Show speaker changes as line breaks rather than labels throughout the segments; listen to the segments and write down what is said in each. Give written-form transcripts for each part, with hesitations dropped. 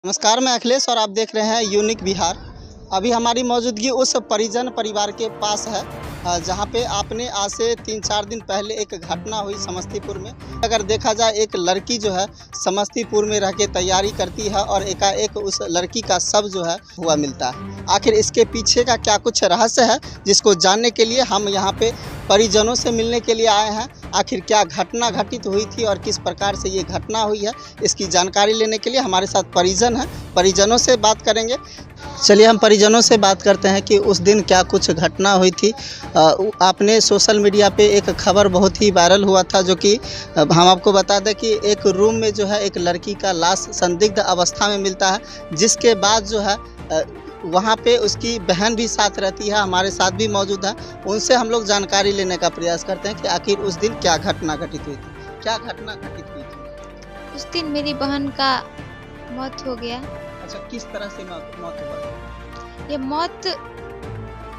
नमस्कार, मैं अखिलेश और आप देख रहे हैं यूनिक बिहार। अभी हमारी मौजूदगी उस परिजन परिवार के पास है जहां पे आपने आज से 3-4 दिन पहले एक घटना हुई समस्तीपुर में। अगर देखा जाए, एक लड़की जो है समस्तीपुर में रह के तैयारी करती है और एकाएक उस लड़की का शव जो है हुआ मिलता है। आखिर इसके पीछे का क्या कुछ रहस्य है, जिसको जानने के लिए हम यहाँ पे परिजनों से मिलने के लिए आए हैं। आखिर क्या घटना घटित हुई थी और किस प्रकार से ये घटना हुई है, इसकी जानकारी लेने के लिए हमारे साथ परिजन हैं। परिजनों से बात करेंगे। चलिए हम परिजनों से बात करते हैं कि उस दिन क्या कुछ घटना हुई थी। आपने सोशल मीडिया पे एक खबर बहुत ही वायरल हुआ था, जो कि हम आपको बता दें कि एक रूम में जो है एक लड़की का लाश संदिग्ध अवस्था में मिलता है, जिसके बाद जो है वहाँ पे उसकी बहन भी साथ रहती है, हमारे साथ भी मौजूद है। उनसे हम लोग जानकारी लेने का प्रयास करते हैं कि आखिर उस दिन क्या घटना घटित हुई थी। क्या घटना घटित हुई थी?
उस दिन मेरी बहन का मौत हो गया।
अच्छा, किस तरह से मौत हुआ?
ये मौत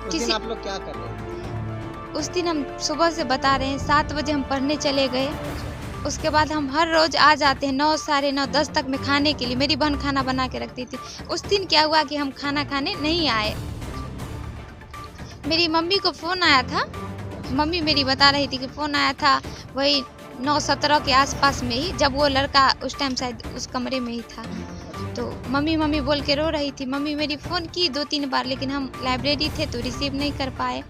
उस दिन आप लोग क्या कर रहे थे?
उस दिन हम सुबह से बता रहे हैं, 7 बजे हम पढ़ने चले गए। उसके बाद हम हर रोज आ जाते हैं 9, साढ़े 9, 10 तक में खाने के लिए। मेरी बहन खाना बना के रखती थी। उस दिन क्या हुआ कि हम खाना खाने नहीं आए। मेरी मम्मी को फ़ोन आया था। मम्मी मेरी बता रही थी कि फ़ोन आया था वही 9-17 के आसपास में ही, जब वो लड़का उस टाइम शायद उस कमरे में ही था। तो मम्मी मम्मी बोल के रो रही थी। मम्मी मेरी फ़ोन की 2-3 बार, लेकिन हम लाइब्रेरी थे तो रिसीव नहीं कर पाए।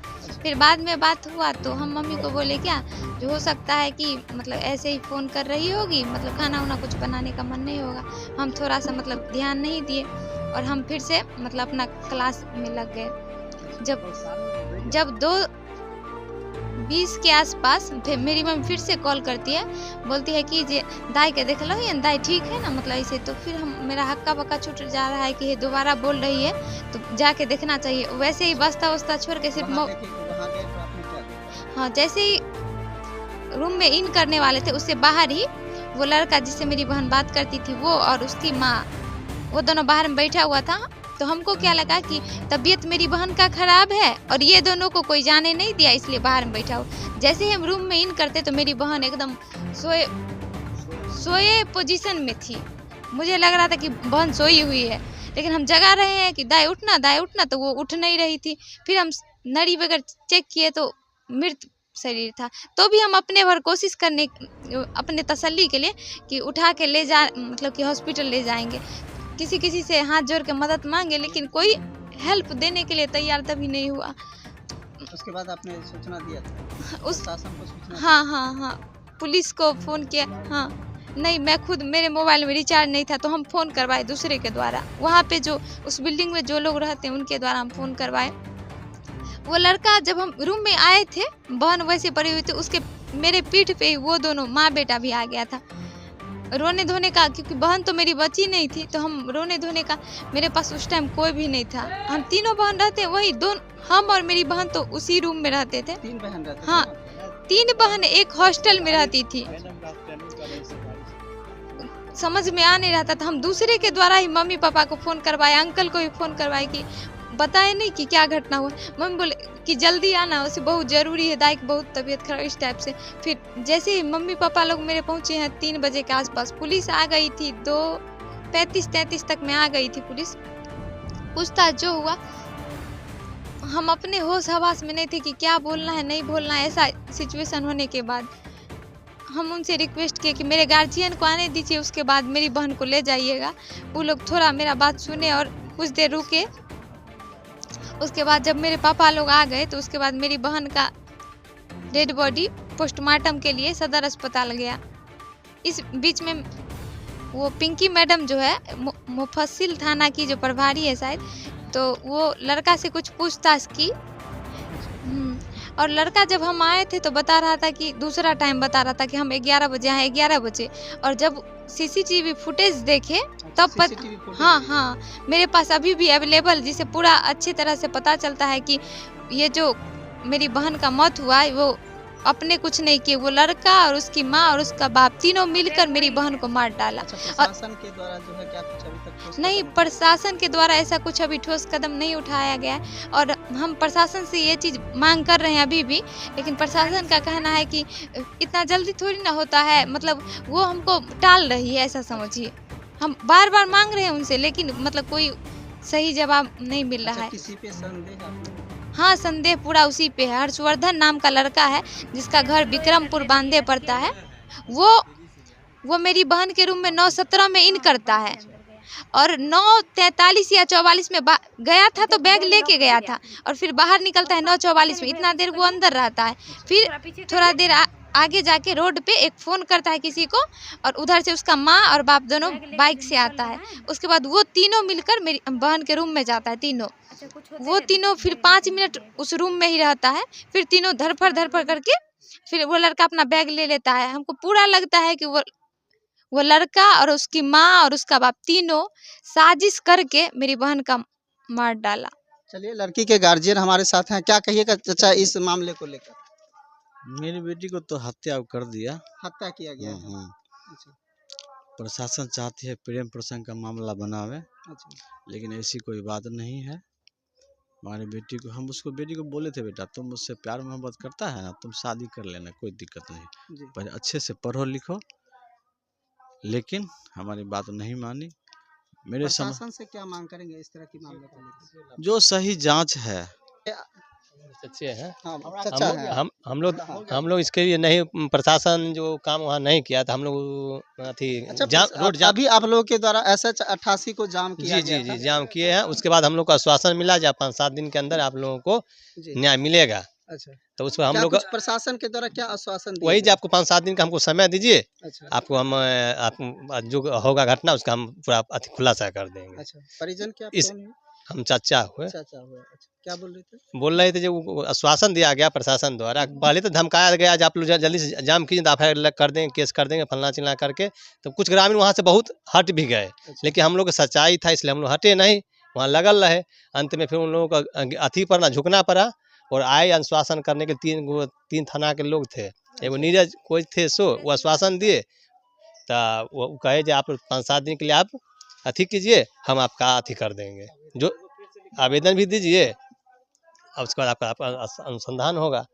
फिर बाद में बात हुआ तो हम मम्मी को बोले क्या जो हो सकता है कि मतलब ऐसे ही फ़ोन कर रही होगी, मतलब खाना वाना कुछ बनाने का मन नहीं होगा। हम थोड़ा सा मतलब ध्यान नहीं दिए और हम फिर से मतलब अपना क्लास में लग गए। जब 2:20 के आसपास फिर मेरी मम्मी फिर से कॉल करती है, बोलती है कि जे दाई के देख लो, ये दाई ठीक है ना, मतलब ऐसे। तो फिर मेरा हक्का बक्का छूट जा रहा है कि ये दोबारा बोल रही है तो जाके देखना चाहिए। वैसे ही बस्ता वस्ता छोड़ के सिर्फ हाँ, जैसे ही रूम में इन करने वाले थे, उससे बाहर ही वो लड़का जिससे मेरी बहन बात करती थी वो और उसकी माँ, वो दोनों बाहर में बैठा हुआ था। तो हमको क्या लगा कि तबीयत मेरी बहन का खराब है और ये दोनों को कोई जाने नहीं दिया, इसलिए बाहर में बैठा हो। जैसे ही हम रूम में इन करते तो मेरी बहन एकदम सोए पोजीशन में थी। मुझे लग रहा था कि बहन सोई हुई है, लेकिन हम जगा रहे हैं कि दाई उठना, तो वो उठ नहीं रही थी। फिर हम नरी वगैरह चेक किए तो मृत शरीर था। तो भी हम अपने भर कोशिश करने, अपने तसल्ली के लिए कि उठा के ले जा, मतलब कि हॉस्पिटल ले जाएंगे, किसी से हाथ जोड़ के मदद मांगे, लेकिन कोई हेल्प देने के लिए तैयार तभी नहीं हुआ।
उसके बाद आपने सूचना दिया था
उस
शासन को? सूचना
हाँ, पुलिस को फ़ोन किया। हाँ, नहीं, मैं खुद, मेरे मोबाइल में रिचार्ज नहीं था तो हम फ़ोन करवाए दूसरे के द्वारा। वहाँ पे जो उस बिल्डिंग में जो लोग रहते हैं उनके द्वारा हम फ़ोन करवाए। वो लड़का जब हम रूम में आए थे, बहन वैसे पड़ी हुई थी, उसके मेरे पीठ पे ही वो दोनों माँ बेटा भी आ गया था। रोने धोने का, क्योंकि बहन तो मेरी बची नहीं थी, तो हम रोने धोने का मेरे पास उस टाइम कोई भी नहीं था। हम तीनों बहन रहते, वही हम और मेरी बहन तो उसी रूम में रहते थे।
3 बहन रहते?
हाँ, 3 बहन एक हॉस्टल में रहती थी। समझ में आ नहीं रहा था, तो हम दूसरे के द्वारा ही मम्मी पापा को फ़ोन करवाए, अंकल को भी फ़ोन करवाए कि बताए नहीं कि क्या घटना हुआ। मम्मी बोले कि जल्दी आना, उसे बहुत ज़रूरी है, दाई की बहुत तबीयत खराब, इस टाइप से। फिर जैसे ही मम्मी पापा लोग मेरे पहुँचे हैं 3 बजे के आसपास, पुलिस आ गई थी। 2:35-33 तक में आ गई थी पुलिस। पूछताछ जो हुआ, हम अपने होश हवास में नहीं थे कि क्या बोलना है नहीं बोलना है। ऐसा सिचुएशन होने के बाद हम उनसे रिक्वेस्ट किए कि मेरे गार्जियन को आने दीजिए, उसके बाद मेरी बहन को ले जाइएगा। वो लोग थोड़ा मेरा बात सुने और कुछ देर रुके। उसके बाद जब मेरे पापा लोग आ गए तो उसके बाद मेरी बहन का डेड बॉडी पोस्टमार्टम के लिए सदर अस्पताल गया। इस बीच में वो पिंकी मैडम जो है, मुफस्सिल थाना की जो प्रभारी है शायद, तो वो लड़का से कुछ पूछताछ की। और लड़का जब हम आए थे तो बता रहा था कि दूसरा टाइम बता रहा था कि हम 11 बजे आए, 11 बजे। और जब सीसीटीवी फुटेज देखे तब हाँ, मेरे पास अभी भी अवेलेबल, जिसे पूरा अच्छी तरह से पता चलता है कि ये जो मेरी बहन का मौत हुआ है वो अपने कुछ नहीं किए, वो लड़का और उसकी माँ और उसका बाप तीनों मिलकर मेरी बहन को मार डाला।
अच्छा, प्रशासन के द्वारा जो है क्या कुछ अभी तक
नहीं, प्रशासन के द्वारा ऐसा कुछ अभी ठोस कदम नहीं उठाया गया है और हम प्रशासन से ये चीज़ मांग कर रहे हैं अभी भी। लेकिन प्रशासन का कहना है कि इतना जल्दी थोड़ी ना होता है, मतलब वो हमको टाल रही है, ऐसा समझिए। हम बार बार मांग रहे हैं उनसे, लेकिन मतलब कोई सही जवाब नहीं मिल रहा है।
किसी पे संदेह आपको?
हाँ, संदेह पूरा उसी पे है। हर्षवर्धन नाम का लड़का है जिसका घर विक्रमपुर बांधे पड़ता है। वो मेरी बहन के रूम में 9:17 में इन करता है और 9:43 या 44 में गया था, तो बैग लेके गया था और फिर बाहर निकलता है 9:44 में। इतना देर वो अंदर रहता है, फिर थोड़ा देर आगे जाके रोड पे एक फ़ोन करता है किसी को और उधर से उसका माँ और बाप दोनों बाइक से आता है। उसके बाद वो तीनों मिलकर मेरी बहन के रूम में जाता है, तीनों। वो तीनों फिर 5 मिनट उस रूम में ही रहता है, फिर तीनों धड़फड़ करके फिर वो लड़का अपना बैग ले लेता है। हमको पूरा लगता है कि वो लड़का और उसकी माँ और उसका बाप तीनों साजिश करके मेरी बहन का मार डाला।
चलिए, लड़की के गार्जियन हमारे साथ हैं, क्या कहिएगा चाचा इस मामले को लेकर?
मेरी बेटी को तो हत्या कर दिया।
हत्या किया गया है। अच्छा,
प्रशासन चाहती है प्रेम प्रसंग का मामला बनावे,
अच्छा,
लेकिन ऐसी कोई बात नहीं है। हमारी बेटी को हम उसको बेटी को बोले थे, बेटा तुम मुझसे प्यार मोहब्बत करता है ना, तुम शादी कर लेना, कोई दिक्कत नहीं,
जी।
पहले अच्छे से पढ़ो लिखो। लेकिन हमारी बात नहीं मानी। मेरे
प्रशासन से क्या मांग करेंगे इस तरह की मामले को लेकर?
जो सही जांच है।
सच्चे हैं।
हाँ, चाचा हैं।
हम लोग इसके लिए नहीं, प्रशासन जो काम वहाँ नहीं किया था, हम लोग
अच्छा,
रोड जाम।
अभी आप लोगों के द्वारा SH88 को जाम किया
जी
गया
जी
था।
जी जाम किए हैं। उसके बाद हम लोग को आश्वासन मिला जब 5-7 दिन के अंदर आप लोगों को
जी।
न्याय मिलेगा।
अच्छा,
तो उस पर हम
क्या
लोग
कुछ प्रशासन के द्वारा क्या आश्वासन दिए
वही
गए?
जो आपको 5-7 दिन का हमको समय दीजिए,
अच्छा,
आपको हम आप जो होगा घटना उसका हम पूरा खुलासा कर देंगे।
अच्छा, परिजन क्या
इस
कौन है?
हम चाचा हुए,
चाचा हुआ। अच्छा, क्या बोल रहे थे?
बोल रहे थे जो वो आश्वासन दिया गया प्रशासन द्वारा। पहले तो धमकाया गया जब आप लोग जल्दी से जाम कीजिए तो FIR कर देंगे, केस कर देंगे, फलना चिलना करके। तो कुछ ग्रामीण वहाँ से बहुत हट भी गए, लेकिन हम लोग की सच्चाई था इसलिए हम लोग हटे नहीं, वहाँ लगल रहे। अंत में फिर उन लोगों को अथी पर ना झुकना पड़ा और आए आश्वासन करने के 3 थाना के लोग थे। एगो नीरज कोई थे, सो वो आश्वासन दिए। तो वो कहे जो आप 5-7 दिन के लिए आप अथी कीजिए, हम आपका अथी कर देंगे, जो आवेदन भी दीजिए और उसके बाद आपका अनुसंधान होगा।